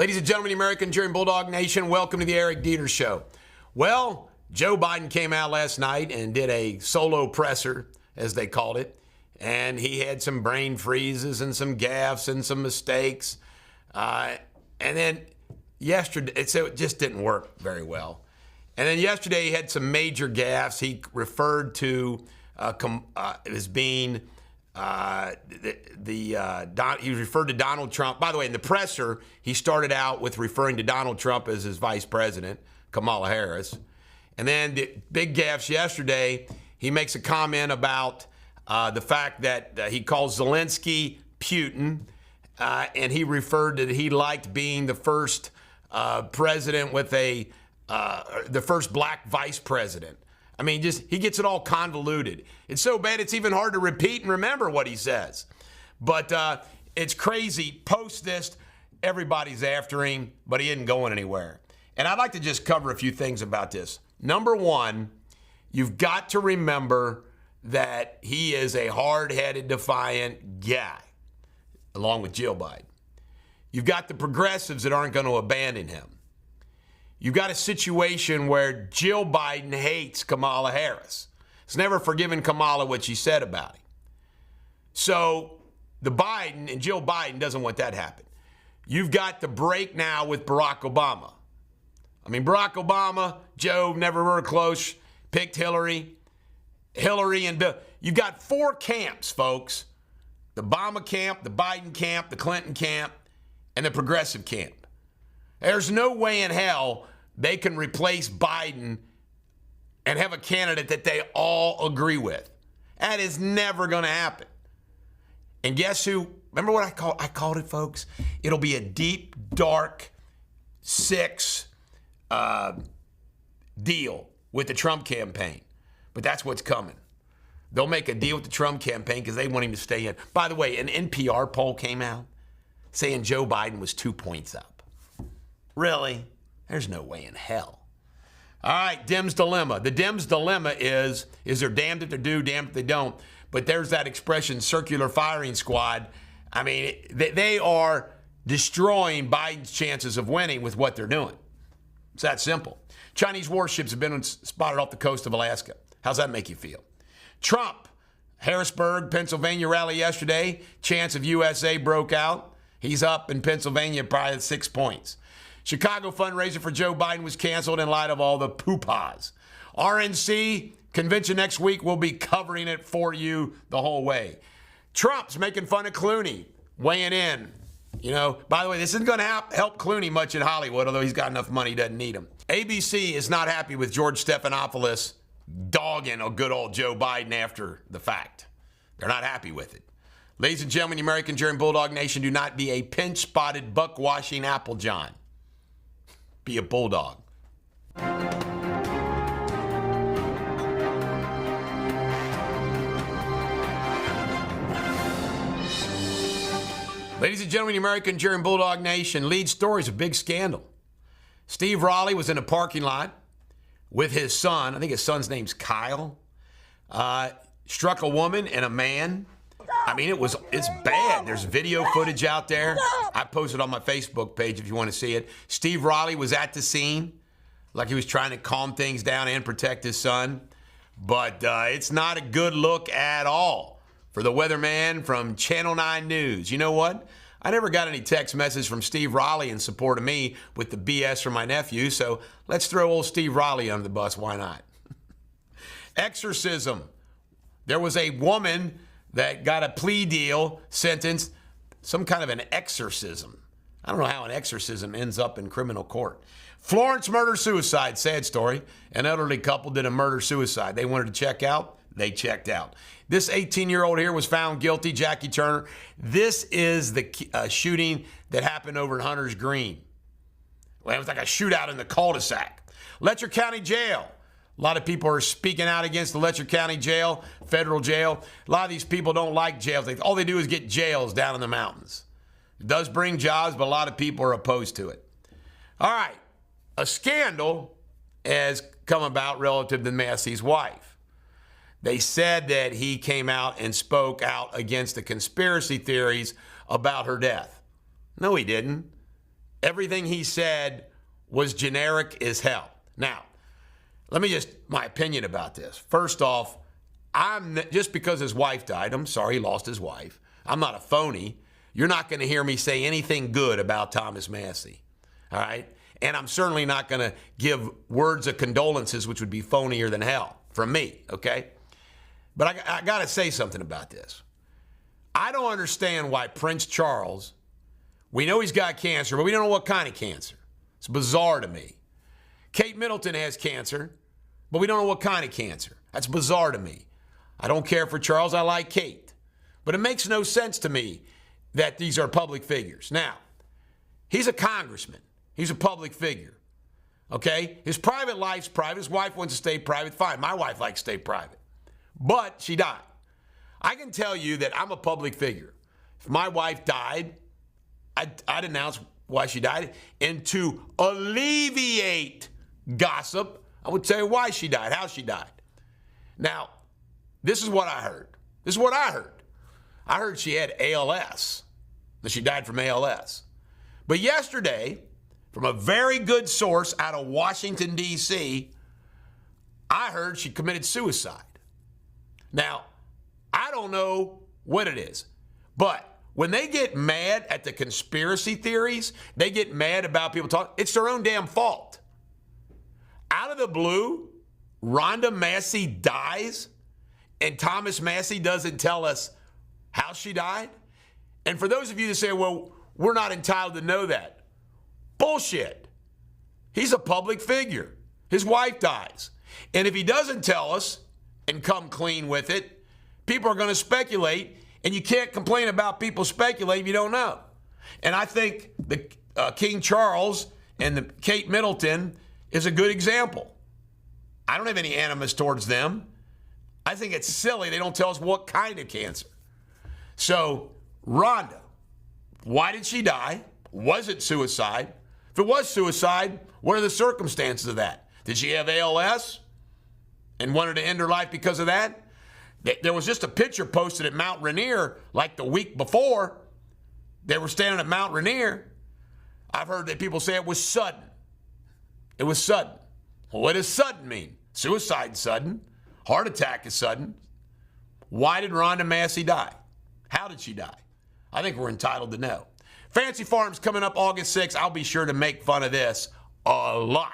Ladies and gentlemen, the American Cheering Bulldog Nation, welcome to the Eric Deters Show. Well, Joe Biden came out last night and did a solo presser, as they called it, and he had some brain freezes and some gaffes and some mistakes. And then yesterday, so it just didn't work very well. And then yesterday, he had some major gaffes. He referred to as being he referred to Donald Trump. By the way, in the presser, he started out with referring to Donald Trump as his vice president, Kamala Harris. And then the big gaffes yesterday, he makes a comment about the fact that he calls Zelensky Putin, and he referred to he liked being the first president with the first black vice president. I mean, he gets it all convoluted. It's so bad it's even hard to repeat and remember what he says. But it's crazy. Post this, everybody's after him, but he isn't going anywhere. And I'd like to just cover a few things about this. Number one, you've got to remember that he is a hard-headed, defiant guy, along with Jill Biden. You've got the progressives that aren't going to abandon him. You've got a situation where Jill Biden hates Kamala Harris. Has never forgiven Kamala what she said about him. So the Biden and Jill Biden doesn't want that to happen. You've got the break now with Barack Obama. I mean, Barack Obama, Joe, never were close, picked Hillary and Bill. You've got four camps, folks. The Obama camp, the Biden camp, the Clinton camp, and the progressive camp. There's no way in hell they can replace Biden and have a candidate that they all agree with. That is never going to happen. And guess who? Remember what I called it, folks? It'll be a deep, dark, six deal with the Trump campaign. But that's what's coming. They'll make a deal with the Trump campaign because they want him to stay in. By the way, an NPR poll came out saying Joe Biden was 2 points up. Really? There's no way in hell. All right, Dems dilemma. The Dems dilemma is they're damned if they do, damned if they don't. But there's that expression, circular firing squad. I mean, they are destroying Biden's chances of winning with what they're doing. It's that simple. Chinese warships have been spotted off the coast of Alaska. How's that make you feel? Trump, Harrisburg, Pennsylvania rally yesterday. Chance of USA broke out. He's up in Pennsylvania by 6 points. Chicago fundraiser for Joe Biden was canceled in light of all the poo-pahs. RNC convention next week. We'll be covering it for you the whole way. Trump's making fun of Clooney, weighing in. You know, by the way, this isn't going to help Clooney much in Hollywood, although he's got enough money, he doesn't need him. ABC is not happy with George Stephanopoulos dogging a good old Joe Biden after the fact. They're not happy with it. Ladies and gentlemen, the American Cheering Bulldog Nation, do not be a pinch-spotted, buck-washing Applejohn. Be a Bulldog. Ladies and gentlemen, the American Cheering Bulldog Nation, lead story is a big scandal. Steve Raleigh was in a parking lot with his son. I think his son's name's Kyle. Struck a woman and a man. I mean, it's bad. There's video footage out there. I posted on my Facebook page if you want to see it. Steve Raleigh was at the scene, like he was trying to calm things down and protect his son. But it's not a good look at all for the weatherman from Channel 9 News. You know what? I never got any text message from Steve Raleigh in support of me with the BS from my nephew, so let's throw old Steve Raleigh under the bus. Why not? Exorcism. There was a woman that got a plea deal, sentenced, some kind of an exorcism. I don't know how an exorcism ends up in criminal court. Florence murder-suicide, sad story. An elderly couple did a murder-suicide. They wanted to check out. They checked out. This 18-year-old here was found guilty, Jackie Turner. This is the shooting that happened over in Hunter's Green. Well, it was like a shootout in the cul-de-sac. Letcher County Jail. A lot of people are speaking out against the Letcher County Jail, federal jail. A lot of these people don't like jails. All they do is get jails down in the mountains. It does bring jobs, but a lot of people are opposed to it. All right. A scandal has come about relative to Massey's wife. They said that he came out and spoke out against the conspiracy theories about her death. No, he didn't. Everything he said was generic as hell. Now, let me just, my opinion about this. First off, just because his wife died, I'm sorry he lost his wife. I'm not a phony. You're not going to hear me say anything good about Thomas Massey, all right? And I'm certainly not going to give words of condolences, which would be phonier than hell from me, okay? But I got to say something about this. I don't understand why Prince Charles, we know he's got cancer, but we don't know what kind of cancer. It's bizarre to me. Kate Middleton has cancer, but we don't know what kind of cancer. That's bizarre to me. I don't care for Charles. I like Kate. But it makes no sense to me that these are public figures. Now, he's a congressman. He's a public figure. Okay? His private life's private. His wife wants to stay private. Fine. My wife likes to stay private. But she died. I can tell you that I'm a public figure. If my wife died, I'd announce why she died. And to alleviate gossip, I would tell you why she died, how she died. Now, this is what I heard. This is what I heard. I heard she had ALS, that she died from ALS. But yesterday, from a very good source out of Washington, D.C., I heard she committed suicide. Now, I don't know what it is, but when they get mad at the conspiracy theories, they get mad about people talking, it's their own damn fault. Out of the blue, Rhonda Massey dies, and Thomas Massey doesn't tell us how she died? And for those of you that say, well, we're not entitled to know that. Bullshit. He's a public figure. His wife dies. And if he doesn't tell us and come clean with it, people are going to speculate, and you can't complain about people speculating if you don't know. And I think the King Charles and the Kate Middleton is a good example. I don't have any animus towards them. I think it's silly they don't tell us what kind of cancer. So, Rhonda, why did she die? Was it suicide? If it was suicide, what are the circumstances of that? Did she have ALS and wanted to end her life because of that? There was just a picture posted at Mount Rainier like the week before. They were standing at Mount Rainier. I've heard that people say it was sudden. It was sudden. Well, what does sudden mean? Suicide sudden. Heart attack is sudden. Why did Rhonda Massey die? How did she die? I think we're entitled to know. Fancy Farms coming up August 6th. I'll be sure to make fun of this a lot,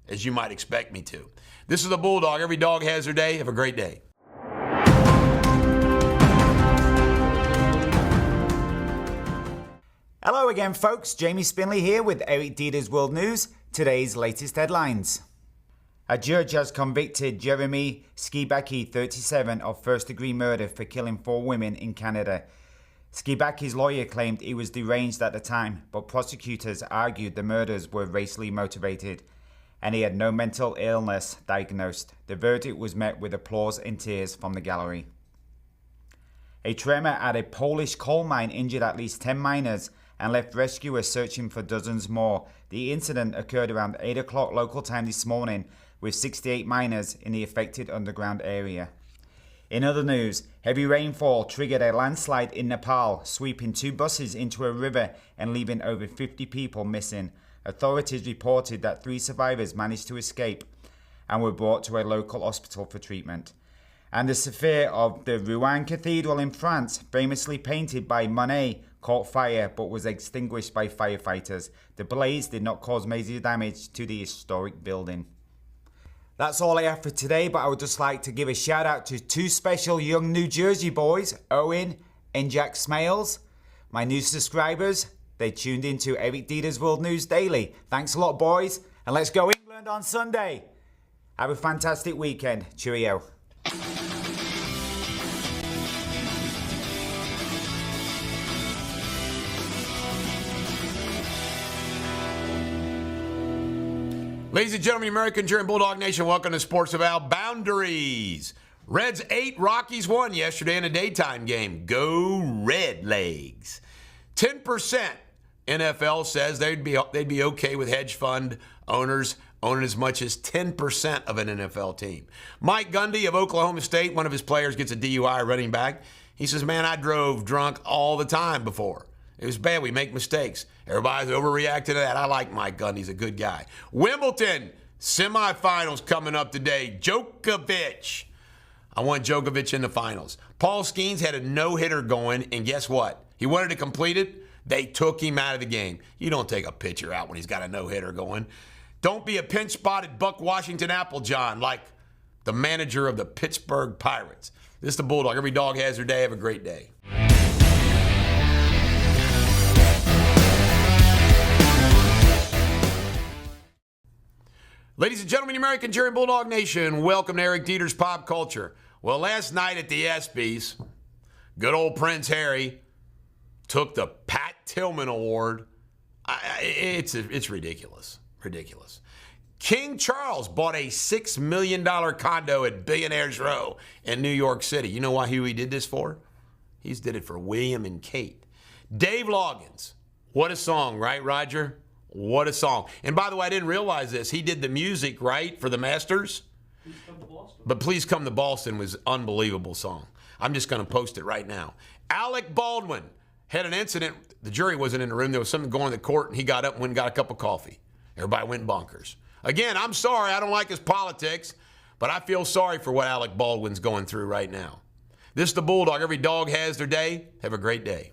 as you might expect me to. This is the Bulldog. Every dog has their day. Have a great day. Hello again, folks. Jamie Spindley here with Eric Deters World News. Today's latest headlines. A judge has convicted Jeremy Skibacki, 37, of first-degree murder for killing 4 women in Canada. Skibacki's lawyer claimed he was deranged at the time, but prosecutors argued the murders were racially motivated and he had no mental illness diagnosed. The verdict was met with applause and tears from the gallery. A tremor at a Polish coal mine injured at least 10 miners and left rescuers searching for dozens more. The incident occurred around 8 o'clock local time this morning, with 68 miners in the affected underground area. In other news, heavy rainfall triggered a landslide in Nepal, sweeping 2 buses into a river and leaving over 50 people missing. Authorities reported that 3 survivors managed to escape and were brought to a local hospital for treatment. And the sphere of the Rouen Cathedral in France, famously painted by Monet, caught fire but was extinguished by firefighters. The blaze did not cause major damage to the historic building. That's all I have for today, but I would just like to give a shout out to 2 special young New Jersey boys, Owen and Jack Smales. My new subscribers, they tuned into Eric Deters World News Daily. Thanks a lot, boys, and let's go England on Sunday. Have a fantastic weekend. Cheerio. Ladies and gentlemen, American Cheering Bulldog Nation, welcome to Sports Without Boundaries. Reds 8, Rockies 1 yesterday in a daytime game. Go Red Legs. 10% NFL says they'd be okay with hedge fund owners owning as much as 10% of an NFL team. Mike Gundy of Oklahoma State, one of his players gets a DUI running back. He says, man, I drove drunk all the time before. It was bad. We make mistakes. Everybody's overreacting to that. I like Mike Gundy. He's a good guy. Wimbledon semifinals coming up today. Djokovic. I want Djokovic in the finals. Paul Skeens had a no-hitter going, and guess what? He wanted to complete it. They took him out of the game. You don't take a pitcher out when he's got a no-hitter going. Don't be a pinch-spotted Buck Washington Applejohn like the manager of the Pittsburgh Pirates. This is the Bulldog. Every dog has their day. Have a great day. Ladies and gentlemen, American Jerry Bulldog Nation, welcome to Eric Deters Pop Culture. Well, last night at the ESPYs, good old Prince Harry took the Pat Tillman Award. It's ridiculous. Ridiculous. King Charles bought a $6 million condo at Billionaires Row in New York City. You know who he did this for? He's did it for William and Kate. Dave Loggins. What a song, right, Roger? What a song. And by the way, I didn't realize this. He did the music, right, for the Masters? Please Come to Boston. But Please Come to Boston was an unbelievable song. I'm just going to post it right now. Alec Baldwin had an incident. The jury wasn't in the room. There was something going on in the court, and he got up and went and got a cup of coffee. Everybody went bonkers. Again, I'm sorry. I don't like his politics, but I feel sorry for what Alec Baldwin's going through right now. This is the Bulldog. Every dog has their day. Have a great day.